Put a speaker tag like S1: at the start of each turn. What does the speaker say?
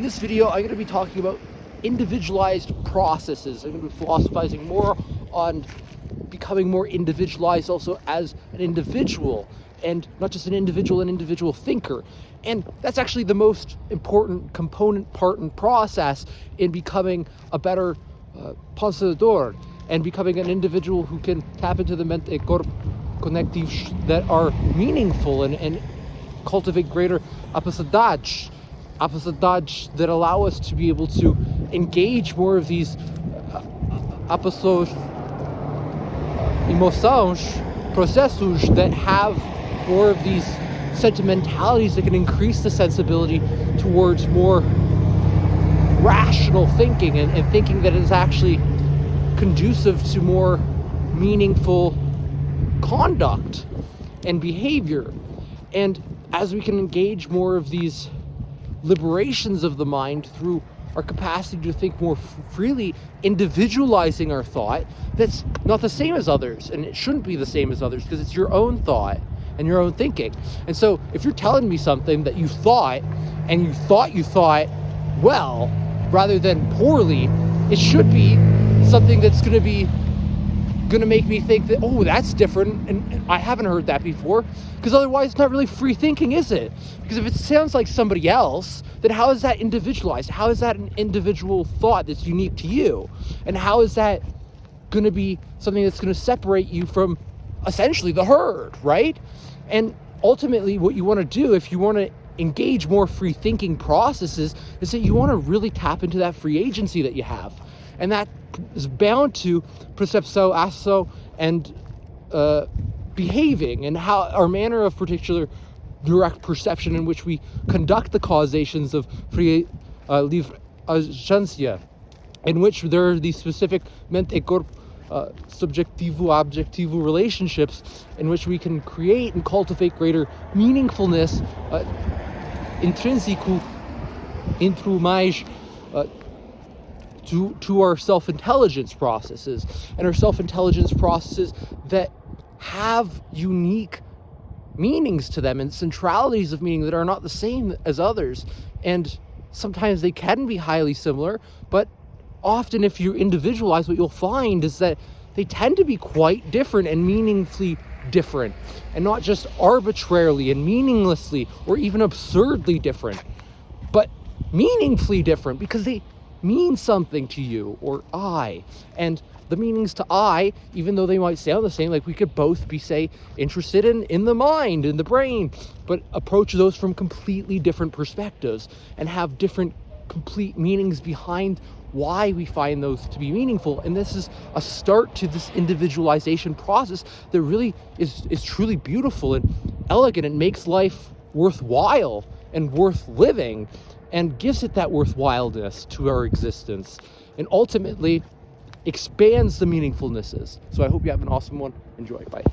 S1: In this video, I'm going to be talking about individualized processes. I'm going to be philosophizing more on becoming more individualized also as an individual, and not just an individual thinker. And that's actually the most important component, part, and process in becoming a better pensador and becoming an individual who can tap into the mente cognitions that are meaningful and cultivate greater absurdities that allow us to be able to engage more of these emoções, processos that have more of these sentimentalities that can increase the sensibility towards more rational thinking and thinking that is actually conducive to more meaningful conduct and behavior. And as we can engage more of these liberations of the mind through our capacity to think more freely, individualizing our thought, that's not the same as others, and it shouldn't be the same as others because it's your own thought and your own thinking. And so if you're telling me something that you thought, and you thought well rather than poorly, it should be something that's going to make me think that, oh, that's different, and I haven't heard that before, because otherwise it's not really free thinking, is it? Because if it sounds like somebody else, then how is that individualized? How is that an individual thought that's unique to you? And how is that going to be something that's going to separate you from essentially the herd, right? And ultimately what you want to do if you want to engage more free thinking processes is that you want to really tap into that free agency that you have. And that is bound to percepção, ação, and behaving, and how our manner of particular direct perception in which we conduct the causations of free livre agência, in which there are these specific mente corpo subjectivo-objectivo relationships in which we can create and cultivate greater meaningfulness, intrínseco, intro mais, to our self-intelligence processes, and our self-intelligence processes that have unique meanings to them and centralities of meaning that are not the same as others. And sometimes they can be highly similar, but often if you individualize, what you'll find is that they tend to be quite different and meaningfully different, and not just arbitrarily and meaninglessly or even absurdly different, but meaningfully different because they mean something to you or I. And the meanings to I, even though they might sound the same, like we could both be, say, interested in the mind, in the brain, but approach those from completely different perspectives and have different complete meanings behind why we find those to be meaningful. And this is a start to this individualization process that really is truly beautiful and elegant and makes life worthwhile and worth living, and gives it that worthwhileness to our existence, and ultimately expands the meaningfulnesses. So I hope you have an awesome one. Enjoy. Bye.